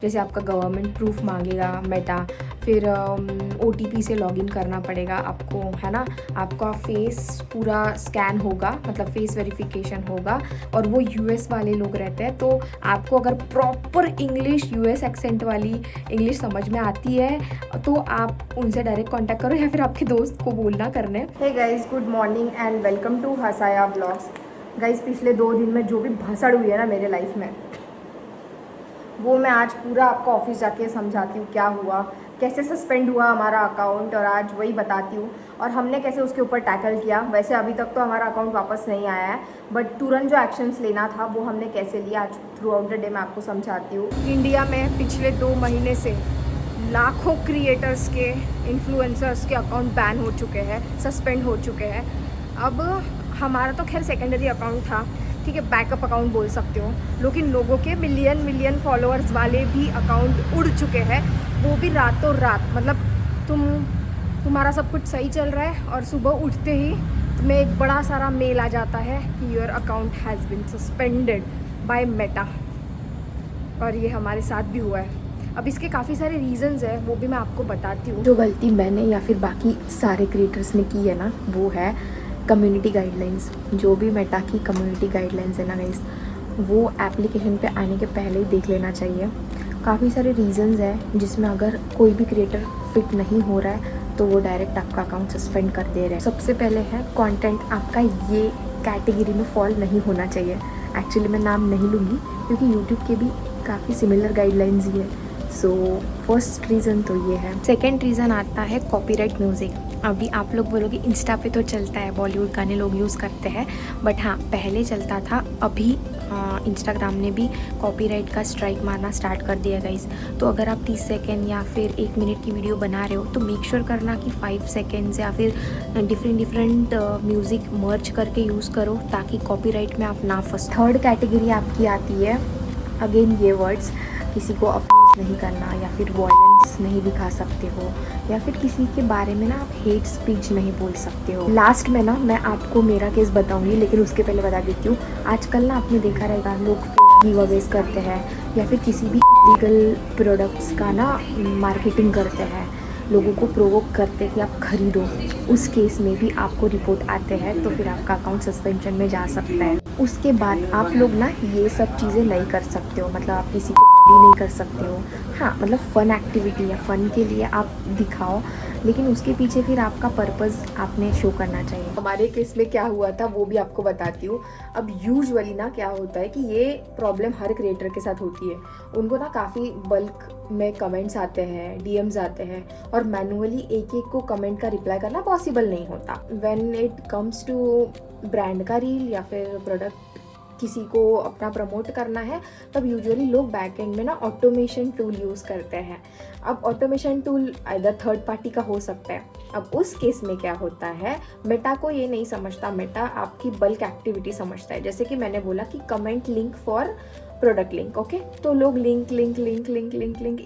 जैसे आपका government proof मांगेगा मेटा, फिर OTP से लॉगिन करना पड़ेगा आपको, है ना। आपका फेस पूरा स्कैन होगा, मतलब फेस वेरिफिकेशन होगा, और वो US वाले लोग रहते हैं। तो आपको अगर प्रॉपर इंग्लिश US एक्सेंट वाली इंग्लिश समझ में आती है तो आप उनसे डायरेक्ट कांटेक्ट करो, या फिर आपके दोस्त को बोलना करने। Hey guys, good morning and welcome to हसाया व्लॉग्स। गाइस, पिछले 2 दिन में जो भी भसड़ हुई है ना मेरे लाइफ में, वो मैं आज पूरा आपको ऑफिस जाके समझाती हूँ क्या हुआ, कैसे सस्पेंड हुआ हमारा अकाउंट, और आज वही बताती हूँ और हमने कैसे उसके ऊपर टैकल किया। वैसे अभी तक तो हमारा अकाउंट वापस नहीं आया है, बट तुरंत जो एक्शंस लेना था वो हमने कैसे लिया, आज थ्रू आउट द डे मैं आपको समझाती हूँ। इंडिया में पिछले 2 महीने से लाखों क्रिएटर्स के, इन्फ्लुएंसर्स के अकाउंट बैन हो चुके हैं, सस्पेंड हो चुके हैं। अब हमारा तो खैर सेकेंडरी अकाउंट था, ठीक है, बैकअप अकाउंट बोल सकते हो, लेकिन लोगों के मिलियन फॉलोअर्स वाले भी अकाउंट उड़ चुके हैं, वो भी रातों रात। मतलब तुम्हारा सब कुछ सही चल रहा है और सुबह उठते ही तुम्हें एक बड़ा सारा मेल आ जाता है कि your account has been suspended by Meta, और ये हमारे साथ भी हुआ है। अब इसके काफ़ी सारे रीजंस है, वो भी मैं आपको बताती हूँ। जो गलती मैंने या फिर बाकी सारे क्रिएटर्स ने की है ना, वो है कम्युनिटी गाइडलाइंस। जो भी मेटा की कम्युनिटी गाइडलाइंस है ना गाइस, वो एप्लीकेशन पे आने के पहले ही देख लेना चाहिए। काफ़ी सारे रीजंस है जिसमें अगर कोई भी क्रिएटर फिट नहीं हो रहा है तो वो डायरेक्ट आपका अकाउंट सस्पेंड कर दे रहे हैं। सबसे पहले है कंटेंट आपका ये कैटेगरी में फॉल नहीं होना चाहिए। एक्चुअली मैं नाम नहीं लूँगी क्योंकि यूट्यूब के भी काफ़ी सिमिलर गाइडलाइंस ही है। सो फर्स्ट रीज़न तो ये है। सेकेंड रीज़न आता है कॉपीराइट म्यूज़िक। अभी आप लोग बोलोगे इंस्टा पे तो चलता है, बॉलीवुड गाने लोग यूज़ करते हैं, बट हाँ पहले चलता था। अभी इंस्टाग्राम ने भी कॉपीराइट का स्ट्राइक मारना स्टार्ट कर दिया गाइस। तो अगर आप 30 सेकेंड या फिर 1 मिनट की वीडियो बना रहे हो तो मेक श्योर करना कि 5 सेकेंड्स या फिर डिफरेंट म्यूज़िक मर्ज करके यूज़ करो, ताकि कॉपीराइट में आप ना फंसो। थर्ड कैटेगरी आपकी आती है, अगेन ये वर्ड्स, किसी को अपोज नहीं करना, या फिर वॉयलेंस नहीं दिखा सकते हो, या फिर किसी के बारे में ना आप हेट स्पीच नहीं बोल सकते हो। लास्ट में ना मैं आपको मेरा केस बताऊंगी, लेकिन उसके पहले बता देती हूँ। आजकल ना आपने देखा रहेगा लोग गिवअवेज करते हैं या फिर किसी भी लीगल प्रोडक्ट्स का ना मार्केटिंग करते हैं, लोगों को प्रोवोक करते हैं कि आप खरीदो। उस केस में भी आपको रिपोर्ट आते हैं तो फिर आपका अकाउंट सस्पेंशन में जा सकता है। उसके बाद आप लोग ना ये सब चीज़ें नहीं कर सकते हो, मतलब आप किसी को भी नहीं कर सकते हो। हाँ, मतलब फ़न एक्टिविटी है, फ़न के लिए आप दिखाओ, लेकिन उसके पीछे फिर आपका पर्पज़ आपने शो करना चाहिए। हमारे केस में क्या हुआ था वो भी आपको बताती हूँ। अब यूजुअली ना क्या होता है कि ये प्रॉब्लम हर क्रिएटर के साथ होती है। उनको ना काफ़ी बल्क में कमेंट्स आते हैं, DMs आते हैं, और मैनुअली एक एक को कमेंट का रिप्लाई करना पॉसिबल नहीं होता। When it comes to brand का रील या फिर प्रोडक्ट किसी को अपना प्रमोट करना है, तब यूजुअली लोग बैक एंड में ना ऑटोमेशन टूल यूज़ करते हैं। अब automation tool either third party का हो सकता है। अब उस केस में क्या होता है, मेटा को ये नहीं समझता, मेटा आपकी बल्क एक्टिविटी समझता है। जैसे कि मैंने बोला कि comment link for product link, okay, तो लोग लिंक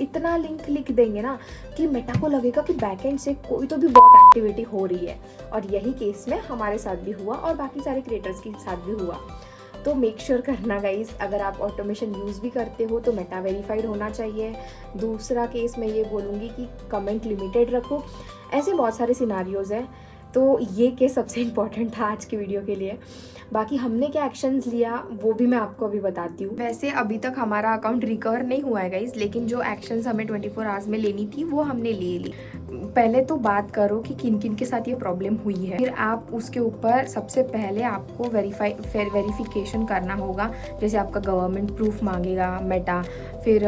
इतना लिंक लिख देंगे ना कि मेटा को लगेगा कि बैकएंड से कोई तो भी बॉट एक्टिविटी हो रही है। और यही केस में हमारे साथ भी हुआ और बाकी सारे क्रिएटर्स के साथ भी हुआ। तो मेक श्योर करना गाइस, अगर आप ऑटोमेशन यूज़ भी करते हो तो मेटा वेरीफाइड होना चाहिए। दूसरा केस मैं ये बोलूँगी कि कमेंट लिमिटेड रखो। ऐसे बहुत सारे सिनारियोज़ हैं, तो ये केस सबसे इम्पॉर्टेंट था आज की वीडियो के लिए। बाकी हमने क्या एक्शंस लिया वो भी मैं आपको अभी बताती हूँ। वैसे अभी तक हमारा अकाउंट रिकवर नहीं हुआ है गाइस, लेकिन जो एक्शंस हमें 24 आवर्स में लेनी थी वो हमने ले ली। पहले तो बात करो कि किन किन के साथ ये प्रॉब्लम हुई है, फिर आप उसके ऊपर सबसे पहले आपको वेरिफिकेशन करना होगा। जैसे आपका गवर्नमेंट प्रूफ मांगेगा मेटा, फिर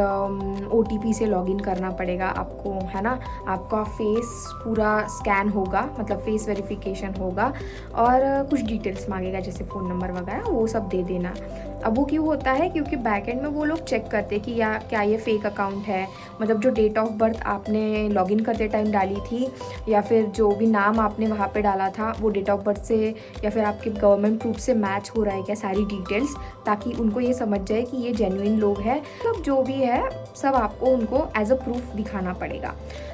OTP से लॉगिन करना पड़ेगा आपको, है ना। आपका फेस पूरा स्कैन होगा, मतलब फेस वेरिफिकेशन होगा, और कुछ डिटेल्स मांगेगा जैसे फ़ोन नंबर वगैरह, वो सब दे देना। अब वो क्यों होता है, क्योंकि बैकएंड में वो लोग चेक करते हैं कि क्या ये फेक अकाउंट है, मतलब जो डेट ऑफ बर्थ आपने लॉगिन करते टाइम डाली थी, या फिर जो भी नाम आपने वहाँ पे डाला था वो डेट ऑफ बर्थ से या फिर आपके गवर्नमेंट प्रूफ से मैच हो रहा है क्या, सारी डिटेल्स, ताकि उनको ये समझ जाए कि ये जेन्युइन लोग हैं। तो जो भी है सब आपको उनको एज अ प्रूफ दिखाना पड़ेगा।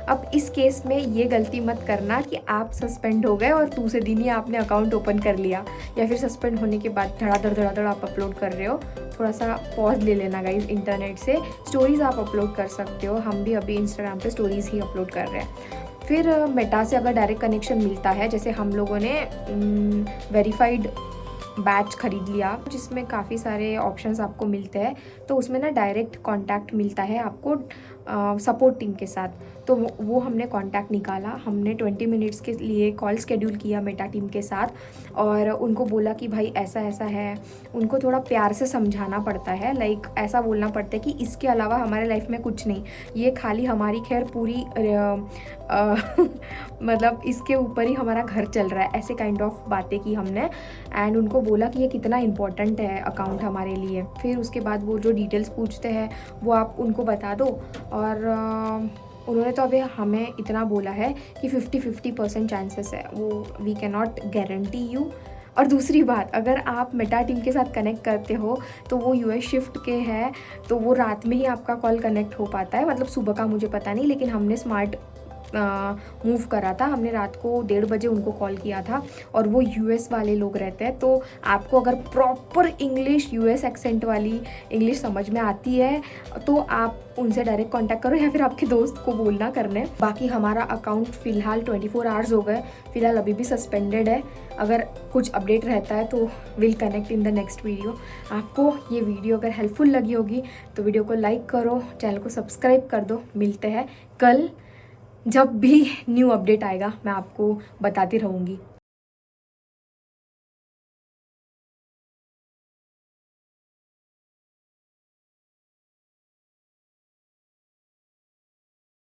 अब इस केस में ये गलती मत करना कि आप सस्पेंड हो गए और दूसरे दिन ही आपने अकाउंट ओपन कर लिया, या फिर सस्पेंड होने के बाद धड़ाधड़ आप अपलोड कर रहे रहे हो थोड़ा सा पॉज ले लेना गाइज इंटरनेट से। स्टोरीज़ आप अपलोड कर सकते हो, हम भी अभी इंस्टाग्राम पे स्टोरीज़ ही अपलोड कर रहे हैं। फिर मेटा से अगर डायरेक्ट कनेक्शन मिलता है, जैसे हम लोगों ने वेरीफाइड बैच खरीद लिया जिसमें काफ़ी सारे ऑप्शंस आपको मिलते हैं, तो उसमें ना डायरेक्ट कांटेक्ट मिलता है आपको सपोर्ट टीम के साथ। तो वो हमने कांटेक्ट निकाला, हमने 20 मिनट्स के लिए कॉल शेड्यूल किया मेटा टीम के साथ और उनको बोला कि भाई ऐसा ऐसा है। उनको थोड़ा प्यार से समझाना पड़ता है, लाइक ऐसा बोलना पड़ता है कि इसके अलावा हमारे लाइफ में कुछ नहीं, ये खाली हमारी खैर पूरी मतलब इसके ऊपर ही हमारा घर चल रहा है, ऐसे काइंड ऑफ बातें की हमने। एंड उनको बोला कि ये कितना इम्पोर्टेंट है अकाउंट हमारे लिए। फिर उसके बाद वो जो डिटेल्स पूछते हैं वो आप उनको बता दो। और उन्होंने तो अभी हमें इतना बोला है कि 50-50% चांसेस है, वो we can not guarantee you. और दूसरी बात, अगर आप मेटा टीम के साथ कनेक्ट करते हो तो वो यूएस शिफ्ट के है, तो वो रात में ही आपका कॉल कनेक्ट हो पाता है, मतलब सुबह का मुझे पता नहीं, लेकिन हमने स्मार्ट मूव करा था। हमने रात को 1:30 बजे उनको कॉल किया था और वो यूएस वाले लोग रहते हैं। तो आपको अगर प्रॉपर इंग्लिश यूएस एक्सेंट वाली इंग्लिश समझ में आती है तो आप उनसे डायरेक्ट कांटेक्ट करो या फिर आपके दोस्त को बोलना करने। बाकी हमारा अकाउंट फ़िलहाल 24 आवर्स हो गए, फ़िलहाल अभी भी सस्पेंडेड है। अगर कुछ अपडेट रहता है तो will connect in the next video. आपको ये वीडियो अगर हेल्पफुल लगी होगी तो वीडियो को लाइक करो, चैनल को सब्सक्राइब कर दो। मिलते हैं कल, जब भी न्यू अपडेट आएगा मैं आपको बताती रहूँगी।